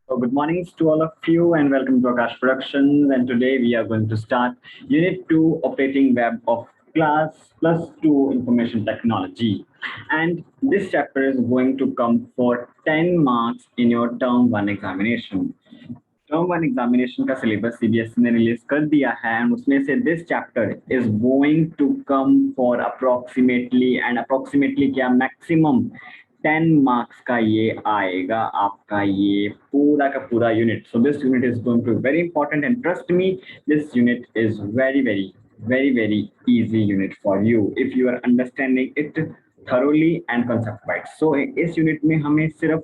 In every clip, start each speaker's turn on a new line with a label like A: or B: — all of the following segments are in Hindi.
A: So good mornings to all of you and welcome to Akash Productions. And today we are going to start Unit 2 Operating Web of Class Plus 2 Information Technology. And this chapter is going to come for 10 marks in your Term 1 examination. Term one examination का सिलेबस सीबीएसई ने रिलीज कर दिया है एंड उसमें से this chapter is going to come for approximately क्या मैक्सिमम 10 मार्क्स का ये आएगा आपका ये पूरा का पूरा unit. So this unit is going to very important and trust me this unit is very easy unit for you if you are understanding it thoroughly and concept wise. So इस यूनिट में हमें सिर्फ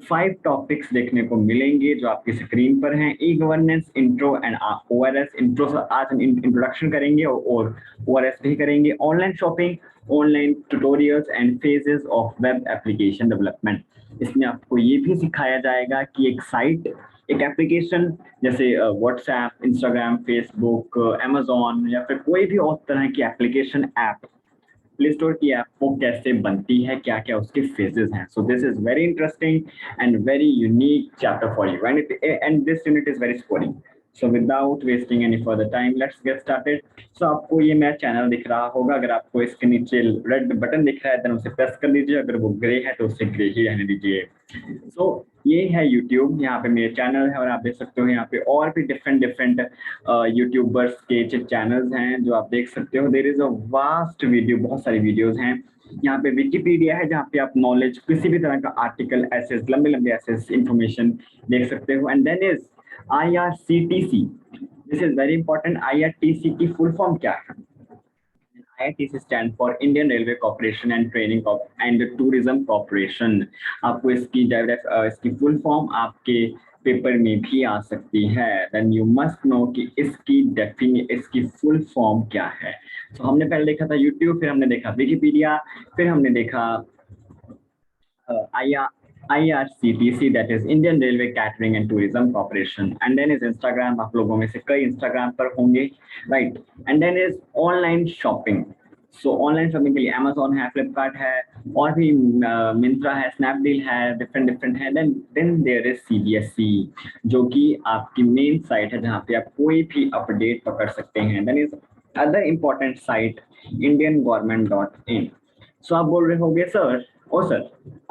A: 5 टॉपिक्स देखने को मिलेंगे जो आपकी स्क्रीन पर हैं. E governance, intro and ORS. Intro आज हम इंट्रोडक्शन करेंगे और ओआरएस भी करेंगे. Online shopping, online tutorials and phases of web application development. इसमें आपको ये भी सिखाया जाएगा कि एक साइट, एक एप्लीकेशन जैसे व्हाट्सएप, इंस्टाग्राम, फेसबुक, अमेजोन या फिर कोई भी और तरह की एप्लीकेशन ऐप, प्ले स्टोर की ऐप वो कैसे बनती है, क्या क्या उसके फेजेस हैं. So this is very interesting and very unique chapter for you and this unit is very scoring. So without wasting any further time let's get started. सो आपको ये मेरा चैनल दिख रहा होगा. अगर आपको इसके नीचे रेड बटन दिख रहा है देन उसे प्रेस कर दीजिए. अगर वो ग्रे है तो उसे ग्रे ही रहने दीजिए. सो ये है YouTube. यहाँ पे मेरे चैनल है और आप देख सकते हो यहाँ पे और भी डिफरेंट यूट्यूबर्स के चैनल्स हैं जो आप देख सकते हो. There is a vast video, बहुत सारी वीडियोस हैं. यहाँ पे विकिपीडिया है जहाँ पे आप नॉलेज, किसी भी तरह का आर्टिकल, एसेस, लंबे एसेस, इंफॉर्मेशन देख सकते हो. And then is IRCTC. This is very important. IRTC की फुल फॉर्म क्या है? IRTC stand for Indian Railway Corporation and Training and Tourism Corporation. आपको इसकी फुल फॉर्म आपके पेपर में भी आ सकती है. देन यू मस्ट नो कि इसकी फुल फॉर्म क्या है. तो हमने पहले देखा था यूट्यूब, फिर हमने देखा विकिपीडिया, फिर हमने देखा IRCTC, that is Indian Railway Catering and Tourism Corporation. And then is Instagram. आप लोगों में से कई इंस्टाग्राम पर होंगे, right. And then is online shopping. So online shopping के लिए Amazon है, फ्लिपकार्ट है, और भी मिंत्रा है, स्नैपडील है, डिफरेंट है. देन देयर इज CBSE जो कि आपकी मेन साइट है जहाँ पे आप कोई भी अपडेट पकड़ सकते हैं. Then is other important site indiangovernment.in. सो आप बोल रहे होंगे सर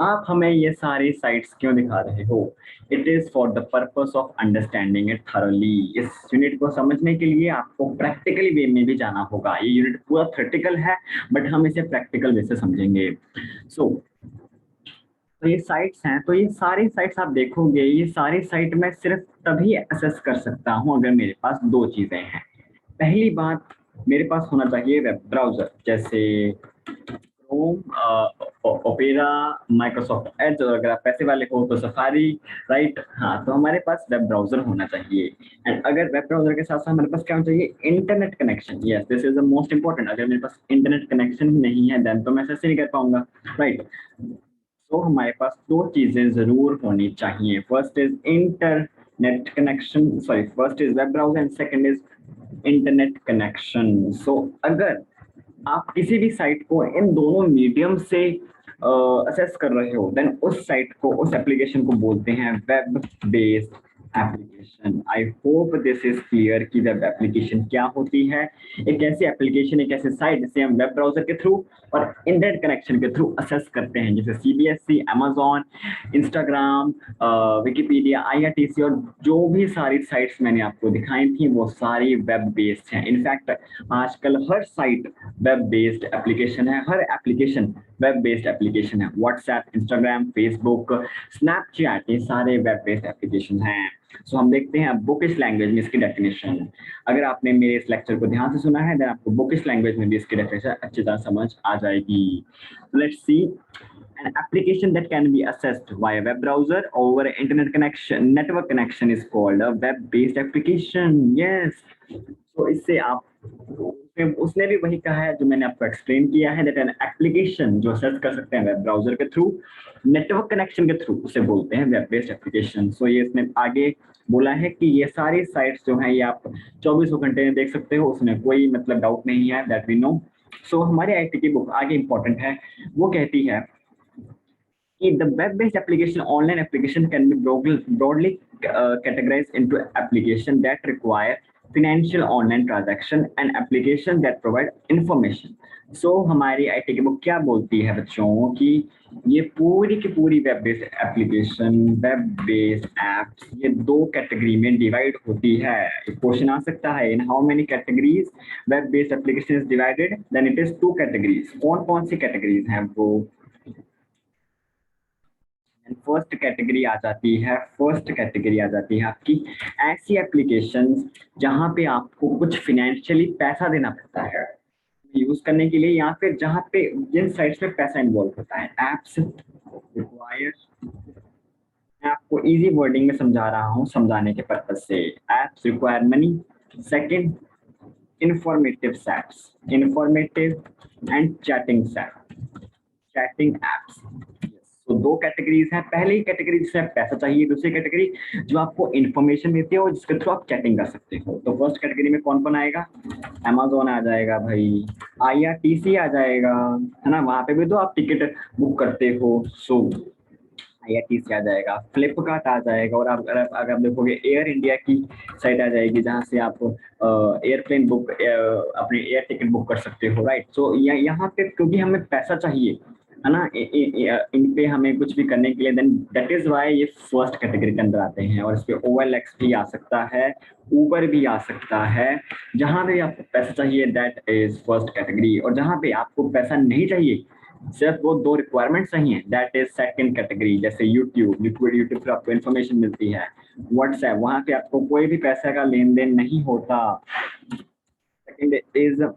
A: आप हमें ये सारी साइट्स क्यों दिखा रहे हो? It is for the purpose of understanding it thoroughly. इस यूनिट को समझने के लिए आपको प्रैक्टिकली वे में भी जाना होगा. ये यूनिट पूरा थ्योरेटिकल है बट हम इसे प्रैक्टिकल वे से समझेंगे. तो ये साइट्स हैं, तो ये सारी साइट्स आप देखोगे, ये सारी साइट मैं सिर्फ तभी एसेस कर सकता हूँ अगर मेरे पास 2 चीजें हैं. पहली बात, मेरे पास होना चाहिए वेब ब्राउजर जैसे क्रोम, ओपेरा, माइक्रोसॉफ्ट एज, और अगर आप पैसे वाले हो तो सफारी, राइट. हाँ, तो हमारे पास वेब ब्राउजर होना चाहिए. एंड अगर वेब ब्राउजर के साथ साथ हमारे पास क्या होना चाहिए? Internet connection. Yes, this is the most important. अगर मेरे पास इंटरनेट कनेक्शन ही नहीं है देन तो मैं ऐसे नहीं कर पाऊंगा, राइट. तो हमारे पास 2 चीजें जरूर होनी चाहिए. First is internet connection, first is web browser and second is internet connection. So अगर आप किसी भी साइट को इन दोनों मीडियम से असेस कर रहे हो देन उस साइट को, उस एप्लीकेशन को बोलते हैं web based application. I hope this is clear कि वेब एप्लीकेशन क्या होती है. एक ऐसी एप्लीकेशन, एक ऐसी साइट जिसे हम वेब ब्राउजर के थ्रू और इंटरनेट कनेक्शन के थ्रू असेस करते हैं, जैसे CBSE, Amazon, Instagram, Wikipedia, IRTC और जो भी सारी साइट्स मैंने आपको दिखाई थी वो सारी वेब बेस्ड हैं. इनफैक्ट आजकल हर साइट वेब बेस्ड एप्लीकेशन है, हर एप्लीकेशन वेब बेस्ड एप्लीकेशन है. व्हाट्सएप, इंस्टाग्राम, फेसबुक, स्नैपचैट, ये सारे वेब बेस्ड एप्लीकेशन हैं. सो हम देखते हैं अब बुकिश लैंग्वेज में इसकी डेफिनेशन. अगर आपने मेरे इस लेक्चर को ध्यान से सुना है देन आपको बुकिश लैंग्वेज में भी इसकी डेफिनेशन अच्छी तरह समझ आ जाएगी. Let's see. An application that can be accessed via web browser over internet connection, network connection is called a web-based application. Yes. So इससे आप, उसने भी वही कहा है जो मैंने आपको एक्सप्लेन किया है, दैट एन एप्लीकेशन जो सर्च कर सकते हैं वेब ब्राउजर के थ्रू, नेटवर्क कनेक्शन के थ्रू, उसे बोलते हैं वेब बेस्ड एप्लीकेशन. सो ये इसने आगे बोला है कि ये सारी साइट्स जो हैं ये आप 24 घंटे में देख सकते हो, उसमें कोई मतलब डाउट नहीं है, दैट वी नो. सो हमारे IT की बुक आगे इंपॉर्टेंट है, वो कहती है The web-based application, online application can be broadly categorized into application that require financial online transaction and application that provide information. So हमारी आईटी की बुक क्या बोलती है बच्चों कि ये पूरी की पूरी web based application, web based apps, ये दो कैटेगरी में डिवाइड होती है. क्वेश्चन आ सकता है in how many categories web based application is divided, then it is two categories. कौन कौन सी कैटेगरीज हैं वो? फर्स्ट कैटेगरी आ जाती है, फर्स्ट कैटेगरी आ जाती है आपकी ऐसी एप्लीकेशंस जहां पे आपको कुछ फाइनेंशियली पैसा देना पड़ता है यूज करने के लिए, या फिर जहां पे जिन साइट्स में पैसा इन्वॉल्व होता है. एप्स रिक्वायर, मैं आपको इजी वर्डिंग में समझा रहा हूँ समझाने के पर्पज से. Apps require money. Second, informative sets, informative and chatting set, chatting apps. तो दो कैटेगरीज हैं. पहली कैटेगरी जिसमें पैसा चाहिए, दूसरी कैटेगरी जो आपको इन्फॉर्मेशन देती है और जिसके थ्रू आप चैटिंग कर सकते हो. तो फर्स्ट कैटेगरी में कौन कौन आएगा? Amazon आ जाएगा भाई, IRTC आ जाएगा, है ना, वहां पे भी तो आप टिकट बुक करते हो. सो IRTC आ जाएगा, फ्लिपकार्ट आ जाएगा, और आप अगर आप देखोगे एयर इंडिया की साइट आ जाएगी जहां से आप एयरप्लेन बुक, अपने एयर टिकट बुक कर सकते हो. राइट. सो यहाँ पे क्योंकि हमें पैसा चाहिए, है ना, इन पे हमें कुछ भी करने के लिए, देन दैट इज वाई ये फर्स्ट कैटेगरी के अंदर आते हैं. और इस पे OLX भी आ सकता है, ऊबर भी आ सकता है. जहां पे आपको पैसा चाहिए दैट इज फर्स्ट कैटेगरी, और जहां पे आपको पैसा नहीं चाहिए, सिर्फ वो दो रिक्वायरमेंट चाहिए, दैट इज सेकंड कैटेगरी. जैसे यूट्यूब पर आपको इन्फॉर्मेशन मिलती है. व्हाट्सएप, वहां पे आपको कोई भी पैसे का लेन देन नहीं होता. Second is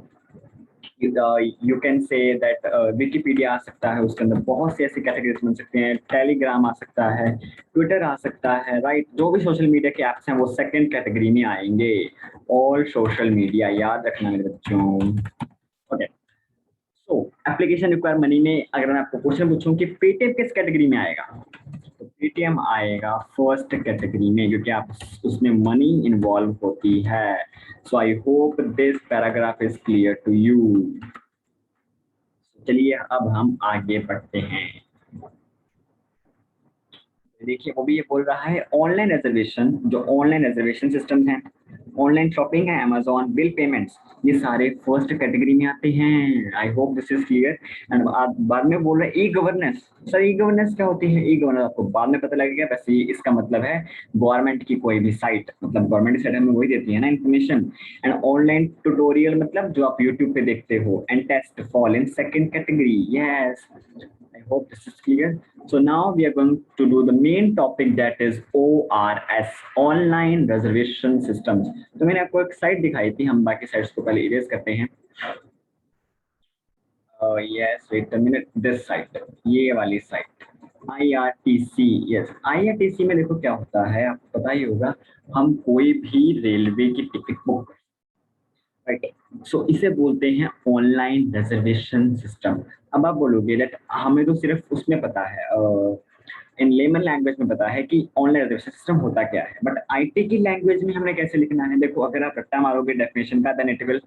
A: you can say that Wikipedia आ सकता है, उसके अंदर बहुत से ऐसे कैटेगरीज बन सकते हैं. टेलीग्राम आ सकता है, ट्विटर आ सकता है. राइट. जो भी सोशल मीडिया के एप्स हैं वो सेकंड कैटेगरी में आएंगे. ऑल सोशल मीडिया, याद रखना मेरे बच्चों. ओके. सो एप्लीकेशन रिक्वायर मनी में अगर मैं आपको क्वेश्चन पूछूं कि पेटीएम किस कैटेगरी में आएगा, तो पेटीएम आएगा फर्स्ट कैटेगरी में, क्योंकि आप उसमें मनी इन्वॉल्व होती है. So I hope this paragraph is clear to you. चलिए अब हम आगे बढ़ते हैं. देखिए वो भी ये बोल रहा है ऑनलाइन रिजर्वेशन, जो ऑनलाइन रिजर्वेशन सिस्टम है, ऑनलाइन शॉपिंग है, अमेजोन बिल पेमेंट्स, ये सारे फर्स्ट कैटेगरी में आते हैं. आई hope this is clear. And बाद में बोल रहे हैं e governance. Sir e governance क्या होती है? ई गवर्नेंस आपको बाद में पता लगेगा. वैसे इसका मतलब है गवर्नमेंट की कोई भी साइट, मतलब गवर्नमेंट की साइट हमें वही देती है ना इन्फॉर्मेशन. एंड ऑनलाइन ट्यूटोरियल मतलब जो आप यूट्यूब पे देखते हो. And test fall in second category. Yes, I hope this is clear. So now we are going to do the main topic, that is ORS, Online Reservation Systems. तो मैंने आपको एक साइट दिखाई थी, हम बाकी साइट्स को पहले इरेज करते हैं. Yes, wait a minute, this site, ये वाली साइट IRTC. yes, IRTC में देखो क्या होता है, आपको पता ही होगा, हम कोई भी रेलवे की टिकट बुक, राइट. सो इसे बोलते हैं ऑनलाइन रिजर्वेशन सिस्टम. अब आप बोलोगे दैट हमें तो सिर्फ उसमें पता है, इन लेमन लैंग्वेज में पता है कि ऑनलाइन रिजर्वेशन सिस्टम होता क्या है, बट आईटी की लैंग्वेज में हमने कैसे लिखना है? देखो अगर आप रट्टा मारोगे डेफिनेशन का, then it will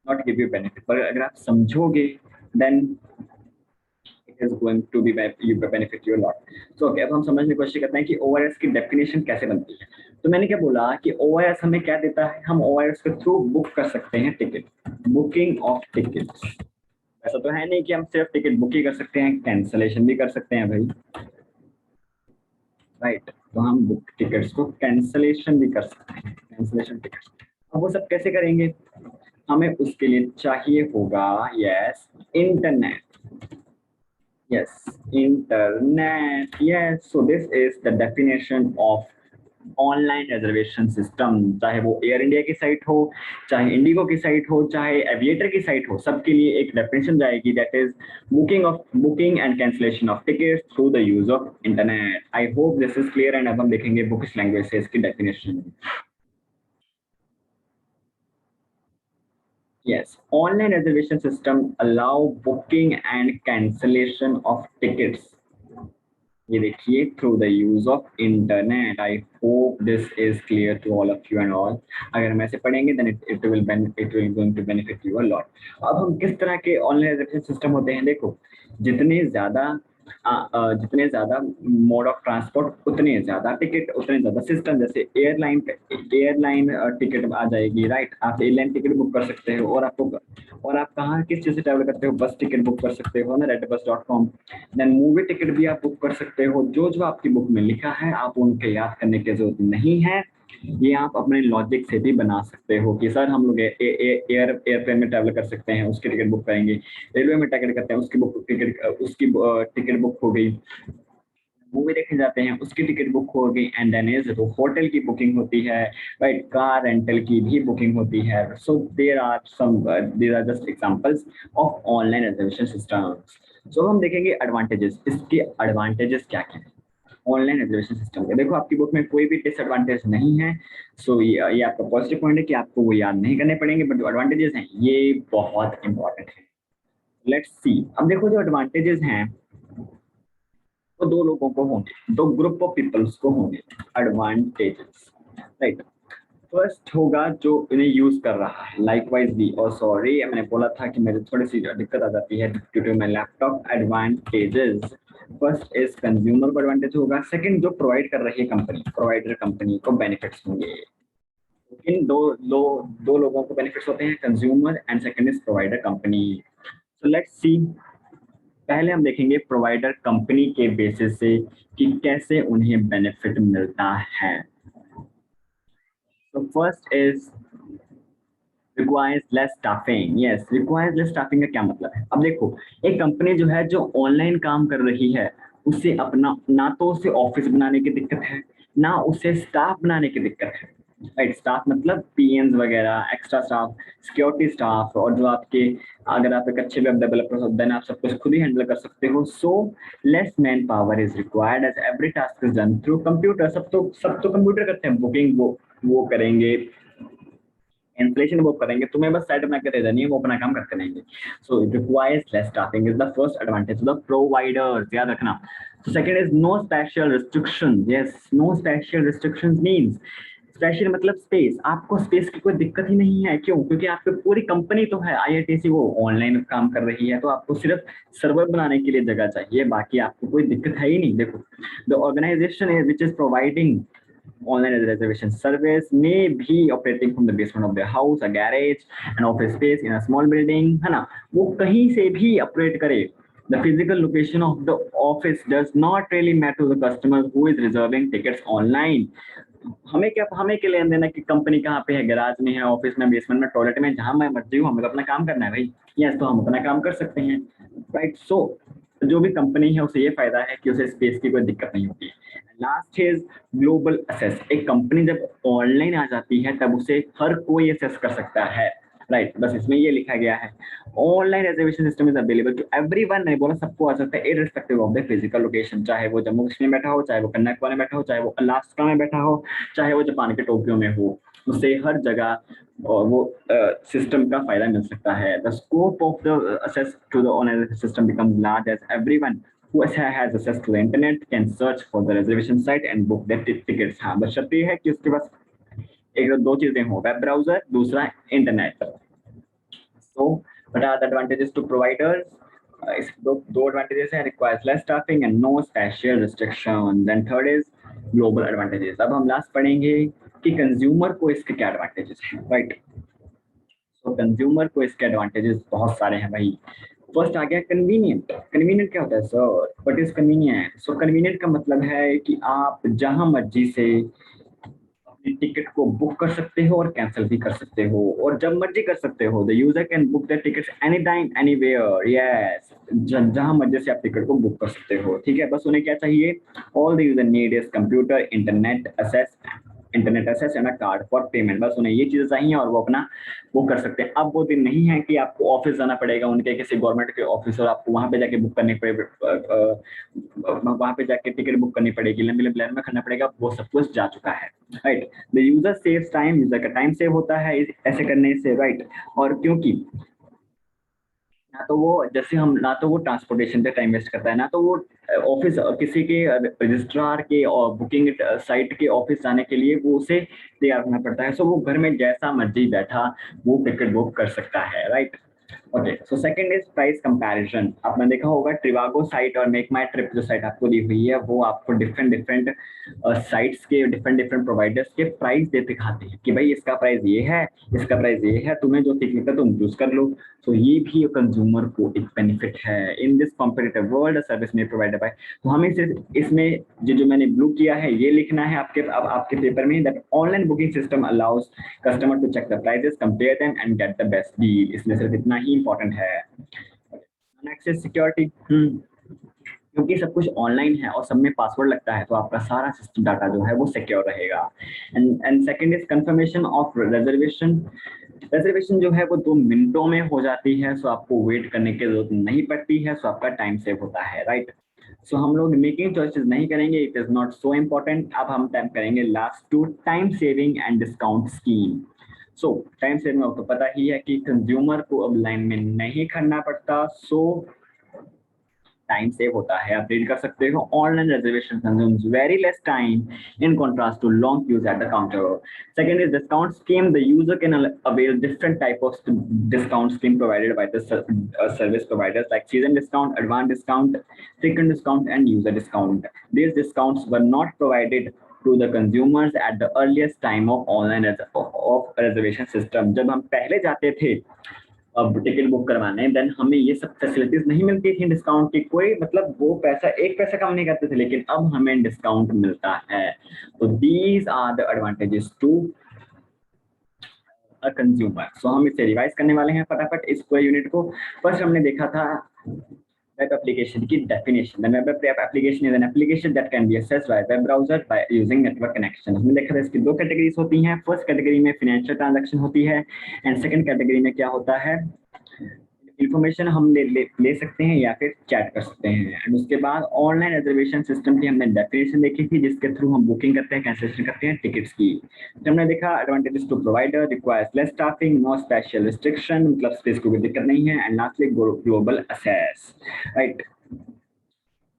A: not give you benefit, पर अगर आप समझोगे then it is going to be you benefit you lot. So okay, अब हम समझने की कोशिश करते हैं कि ओआरएस की डेफिनेशन कैसे बनती है. तो मैंने क्या बोला कि ओआरएस हमें क्या देता है, हम ओआरएस के थ्रू बुक कर सकते हैं टिकट, बुकिंग ऑफ टिकट्स. ऐसा तो है नहीं कि हम सिर्फ टिकट बुक ही कर सकते हैं, कैंसलेशन भी कर सकते हैं भाई. राइट. तो हम बुक टिकट्स को कैंसलेशन भी कर सकते हैं, कैंसलेशन टिकट्स. अब वो सब कैसे करेंगे? हमें उसके लिए चाहिए होगा, yes, internet. Yes, internet. Yes, so this is the definition of online reservation system. चाहे वो एयर इंडिया की साइट हो, चाहे इंडिगो की साइट हो, चाहे एविएटर की साइट हो, सबके लिए एक डेफिनेशन जाएगी, that is booking and cancellation of tickets through the use of internet. I hope this is clear. And अब हम देखेंगे बुकिश लैंग्वेज से इसकी definition. Yes, online reservation system allow booking and cancellation of tickets. ये देखिए through the use of internet. I hope this is clear to all of you and all. अगर हम ऐसे पढ़ेंगे then it will going to benefit you a lot. अब हम किस तरह के ऑनलाइन रिजर्वेशन सिस्टम होते हैं, देखो जितने ज्यादा जितने ज्यादा मोड ऑफ ट्रांसपोर्ट उतने ज्यादा टिकट, उतने ज्यादा सिस्टम। जैसे एयरलाइन टिकट आ जाएगी, राइट, आप एयरलाइन टिकट बुक कर सकते हो। और आप कहाँ किस चीज से ट्रैवल करते हो, बस टिकट बुक कर सकते हो ना, redbus.com। देन मूवी टिकट भी आप बुक कर सकते हो। जो जो आपकी बुक में लिखा है आप उनके याद करने की जरूरत नहीं है, ये आप अपने लॉजिक से भी बना सकते हो कि सर हम लोग एयरप्लेन में ट्रैवल कर सकते हैं, उसकी टिकट बुक करेंगे। रेलवे में टिकट करते हैं, उसकी टिकट बुक हो गई। मूवी देखने जाते हैं, उसकी टिकट बुक हो गई। एंड देन इज तो होटल की बुकिंग होती है, राइट, कार रेंटल की भी बुकिंग होती है। So there are just examples of online reservation systems. सो हम देखेंगे एडवांटेजेस, इसके एडवांटेजेस क्या क्या है ऑनलाइन रिजर्वेशन सिस्टम के। देखो आपकी बुक में कोई भी डिसएडवांटेज नहीं है। सो ये आपका पॉजिटिव पॉइंट है कि आपको वो याद नहीं करने पड़ेंगे, बट जो एडवांटेजेस हैं ये बहुत इंपॉर्टेंट है। लेट्स सी, अब देखो जो एडवांटेजेस हैं वो दो लोगों को होंगे, दो ग्रुप ऑफ पीपल्स को होंगे एडवांटेजेस, राइट। फर्स्ट होगा जो इन्हें यूज कर रहा है, लाइकवाइज भी। और सॉरी मैंने बोला था कि मेरे थोड़ी सी दिक्कत आ जाती है due to my laptop. Advantages, first is consumer को एडवांटेज होगा। सेकंड जो प्रोवाइड कर रही है कंपनी, प्रोवाइडर कंपनी को बेनिफिट्स होंगे। इन दो लोगों को बेनिफिट्स होते हैं, consumer and second is provider company. So let's see, पहले हम देखेंगे प्रोवाइडर कंपनी के बेसिस से कि कैसे उन्हें बेनिफिट मिलता है। तो first is requires less staffing. Yes, requires less staffing का क्या मतलब है? अब देखो, एक कंपनी जो है जो ऑनलाइन काम कर रही है, उसे अपना ना तो उसे ऑफिस बनाने की दिक्कत है, ना उसे स्टाफ बनाने की दिक्कत है, राइट। स्टाफ मतलब पीएन्स वगैरह, एक्स्ट्रा स्टाफ, सिक्योरिटी स्टाफ, और जो आपके, अगर आप एक अच्छे वेब डेवलपर हो देन आप सब कुछ खुद ही हैंडल कर सकते हो। So less man power is required as every task is done through computer. सब तो कंप्यूटर करते हैं, बुकिंग वो करेंगे, इन्फ्लेशन वो करेंगे, तुम्हें बस साइड बना के दे देनी है, वो अपना काम करते रहेंगे। So it requires less staffing is the first advantage of the providers, याद रखना। So second is no special restrictions. Yes, no special restrictions means special मतलब स्पेस, आपको स्पेस की कोई दिक्कत ही नहीं है। क्यों? क्योंकि आपकी पूरी कंपनी तो है, आईआईटीसी वो ऑनलाइन काम कर रही है, तो आपको सिर्फ सर्वर बनाने के लिए जगह चाहिए, बाकी आपको कोई दिक्कत है ही नहीं। देखो, the organisation is which is providing online reservation service may be operating from the basement of their house, a garage, an office space in a small building, है ना, वो कहीं से भी ऑपरेट करे। The physical location of the office does not really matter to the customer who is reserving tickets online. हमें क्या लेन देना कि कंपनी कहाँ पे है, गैराज में है, ऑफिस में, बेसमेंट में, टॉयलेट में, जहां मैं मर्जी हूँ, हमें तो अपना काम करना है भाई। यस, तो हम अपना काम कर सकते हैं, राइट। सो जो भी कंपनी है उसे ये फायदा है कि उसे स्पेस की कोई दिक्कत नहीं होती है। Last is global assess. एक कंपनी जब ऑनलाइन आ जाती है तब उसे हर कोई असेस कर सकता है, राइट। बस इसमें ये लिखा गया है, online reservation system is available to everyone. नहीं बोला, सबको आ सकता है irrespective of the physical location, चाहे वो जम्मू कश्मीर में बैठा हो, चाहे वो कन्याकुमारी में बैठा हो, चाहे वो अलास्का में बैठा हो, चाहे वो जापान के टोक्यो में हो, उसे हर जगह और वो सिस्टम का फायदा मिल सकता है। The scope of the access to the online system becomes large as everyone who has access to the internet can search for the reservation site and book their tickets। हाँ, बस शर्त ये है कि उसके पास एक दो चीजें हो, वेब ब्राउजर, दूसरा internet. So what are the advantages to providers? इस दो एडवांटेजेस हैं, requires less staffing and no special restriction. Then third is global advantages. अब हम लास्ट पढ़ेंगे कि कंज्यूमर को इसके क्या एडवांटेजेस हैं, राइट। तो कंज्यूमर को इसके एडवांटेजेस बहुत सारे हैं भाई। फर्स्ट आ गया कन्वीनियंट। कन्वीनियंट क्या होता है sir? What is convenient? So convenient का मतलब है कि आप जहां मर्जी से अपनी टिकट को बुक कर सकते हो और कैंसिल भी कर सकते हो, और जब मर्जी कर सकते हो। The user can book the tickets any time anywhere. Yes, जहां मर्जी से आप टिकट को बुक कर सकते हो, ठीक है। बस उन्हें क्या चाहिए? All the user need is computer, internet access and a card for payment. बस उन्हें ये चीजें चाहिए और वो अपना वो कर सकते हैं। अब वो दिन नहीं है कि आपको ऑफिस जाना पड़ेगा उनके, किसी गवर्नमेंट के ऑफिस, और आपको वहां पे जाके बुक करने पड़े, वहां पे जाके टिकट बुक करनी पड़ेगी, लंबी लंबी लाइन में खड़ना पड़ेगा। वो सब कुछ जा चुका है, right. The user saves time, user का टाइम सेव होता है ऐसे करने से, राइट। और क्योंकि ना तो वो, जैसे हम, ना तो वो ट्रांसपोर्टेशन पे टाइम वेस्ट करता है, ना तो वो ऑफिस किसी के रजिस्ट्रार के और बुकिंग साइट के ऑफिस जाने के लिए वो उसे तैयार होना पड़ता है। सो वो घर में जैसा मर्जी बैठा वो टिकट बुक कर सकता है, right. Okay, so second is price comparison. आपने देखा होगा ट्रिवागो साइट और मेक माई ट्रिप जो साइट आपको दी हुई है वो आपको डिफरेंट डिफरेंट साइट्स के डिफरेंट डिफरेंट प्रोवाइडर्स के प्राइस दे दिखाते हैं कि भाई इसका प्राइस ये है, इसका प्राइस ये है, तुम्हें जो ठीक लगता है तुम चूज कर लो। तो ये भी कंज्यूमर को एक बेनिफिट है in this competitive world service में प्रोवाइडेड बाय। तो हमें सिर्फ इसमें जो मैंने ब्लू किया है ये लिखना है आपके अब आपके पेपर में, that online booking system allows customer to check the prices, compare them and get the best deal. इसमें सिर्फ इतना ही इंपॉर्टेंट है। एक्सेस सिक्योरिटी, क्योंकि सब कुछ ऑनलाइन है और सब में पासवर्ड लगता है तो आपका सारा सिस्टम डाटा जो है वो सिक्योर रहेगा। And second is confirmation of reservation. Reservation जो है वो 2 मिनटों में हो जाती है, सो आपको वेट करने की जरूरत नहीं पड़ती है, सो आपका टाइम सेव होता है, राइट। सो हम लोग मेकिंग चॉइसेस नहीं करेंगे, it is not so important. अब हम टाइम करेंगे last two time saving and discount scheme. So time saving आपको पता ही है कि कंज्यूमर को अब लाइन में नहीं खड़ना पड़ता, सो टाइम सेव होता है। आप रीड कर सकते हो online reservation consumes very less time in contrast to long queues at the counter. Second is discount scheme. The user can avail different type of discount scheme provided by the service providers like season discount, advance discount, frequent discount, and user discount. These discounts were not provided to the consumers at the earliest time of online of reservation system. जब हम पहले जाते थे अब टिकट बुक करवाने, देन हमें ये सब फैसिलिटीज नहीं मिलती थी डिस्काउंट की, कोई मतलब वो पैसा एक पैसा कम नहीं करते थे, लेकिन अब हमें डिस्काउंट मिलता है। तो these are the advantages to a consumer. So हम इसे रिवाइज करने वाले हैं फटाफट इस पूरे यूनिट को। फर्स्ट हमने देखा था वेब एप्लीकेशन की definition. The web application is an application that can be accessed by web browser by using network connection. हमने देखा था इसकी 2 कैटेगरीज होती हैं। फर्स्ट कैटेगरी में फाइनेंशियल ट्रांजैक्शन होती है एंड सेकंड कैटेगरी में क्या होता है, इन्फॉर्मेशन हम ले सकते हैं या फिर चैट कर सकते हैं। एंड उसके बाद ऑनलाइन रिजर्वेशन सिस्टम की हमने डेफिनेशन देखी थी जिसके थ्रू हम बुकिंग करते हैं, कैंसिलेशन करते हैं टिकट्स की। तो हमने देखा advantages to provider, requires less staffing, no special restriction, मतलब स्पेस को कोई दिक्कत नहीं है। And lastly global access, right.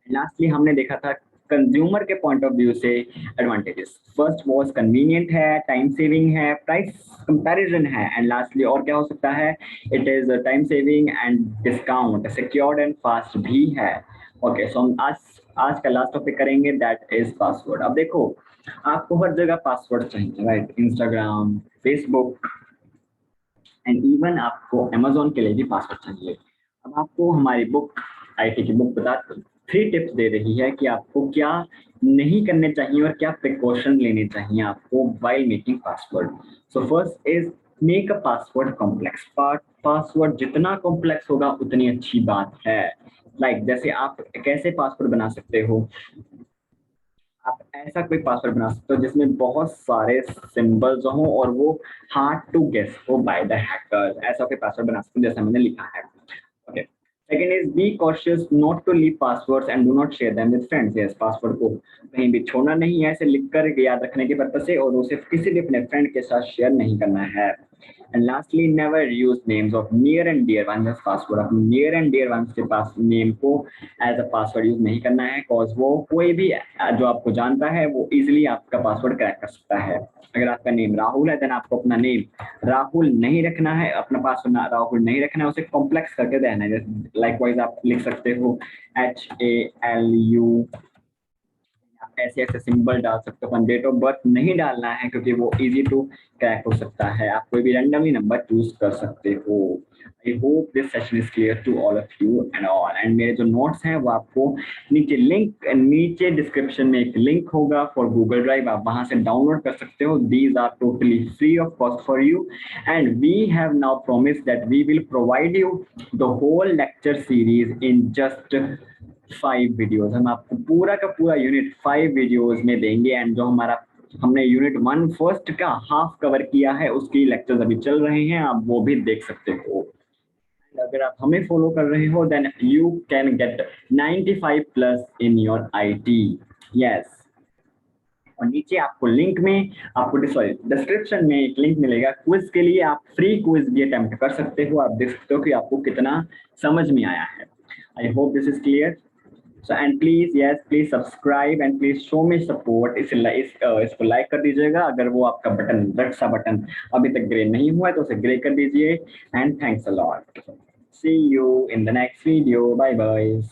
A: Lastly हमने देखा था कंज्यूमर के पॉइंट ऑफ व्यू से एडवांटेजेस। फर्स्ट वॉज कन्वीनियंट है, टाइम सेविंग है, प्राइस कंपैरिजन है, एंड लास्टली और क्या हो सकता है, it is time saving and discount, secured and fast भी है। ओके, सो हम आज का लास्ट टॉपिक करेंगे, दैट इज पासवर्ड। अब देखो आपको हर जगह पासवर्ड चाहिए, right, Instagram, Facebook and even आपको अमेजोन के लिए भी पासवर्ड चाहिए। अब आपको हमारी बुक, आईटी की बुक बता 3 टिप्स दे रही है कि आपको क्या नहीं करने चाहिए और क्या प्रिकॉशन लेने चाहिए आपको while making password. So first is make a password complex. Password जितना कॉम्प्लेक्स होगा उतनी अच्छी बात है। लाइक जैसे आप कैसे पासवर्ड बना सकते हो, आप ऐसा कोई पासवर्ड बना सकते हो जिसमें बहुत सारे सिंबल्स हो और वो हार्ड टू गेस हो बाय द हैकर्स। ऐसा कोई पासवर्ड बना सकते हो जैसा मैंने लिखा है। Okay, second is be cautious not to leave passwords and do not share them with friends. Yes, password को कहीं भी छोड़ना नहीं है, ऐसे लिखकर याद रखने के पर्पज से, और उसे किसी भी अपने फ्रेंड के साथ शेयर नहीं करना है। And lastly never use names of near and dear ones as password. अपने नियर एंड डियर वंस के पास नेम को एज अ पासवर्ड यूज नहीं करना है, कॉज वो कोई भी जो आपको जानता है वो इजिली आपका पासवर्ड क्रैक कर सकता है। अगर आपका नेम राहुल है देन आपको अपना नेम राहुल नहीं रखना है, अपना पासवर्ड राहुल नहीं रखना है, उसे कॉम्प्लेक्स करके देना है। लाइक वाइज आप लिख सकते हो HALU, ऐसे ऐसे सिंबल डाल सकते हो। डेट ऑफ बर्थ नहीं डालना है क्योंकि वो इजी टू क्रैक हो सकता है। आप कोई भी रैंडमली नंबर चूज कर सकते हो। I hope this session is clear to all of you and all. And मेरे जो नोट्स हैं वो आपको नीचे डिस्क्रिप्शन में एक लिंक होगा फॉर गूगल ड्राइव, आप वहां से डाउनलोड कर सकते हो। These are totally free of cost for you and we have now promise that we will provide you the whole lecture series in just 5 videos. हम आपको पूरा का पूरा यूनिट 5 वीडियोस में देंगे। एंड जो हमने यूनिट 1 फर्स्ट का हाफ कवर किया है उसकी लेक्चर्स अभी चल रहे हैं, आप वो भी देख सकते हो। अगर आप हमें फॉलो कर रहे हो then you can get 95 plus in your IT. Yes, और नीचे आपको लिंक में डिस्क्रिप्शन में एक लिंक मिलेगा क्विज के लिए। आप फ्री क्विज भी अटेम्प्ट कर सकते हो। आप देख सकते हो कि आपको कितना समझ में आया है। आई hope this is clear. So and please yes please subscribe and please show me support। इसको लाइक कर दीजिएगा। अगर वो आपका रेड सा बटन अभी तक ग्रे नहीं हुआ है तो उसे ग्रे कर दीजिए। And thanks a lot. See you in the next video. Bye bye.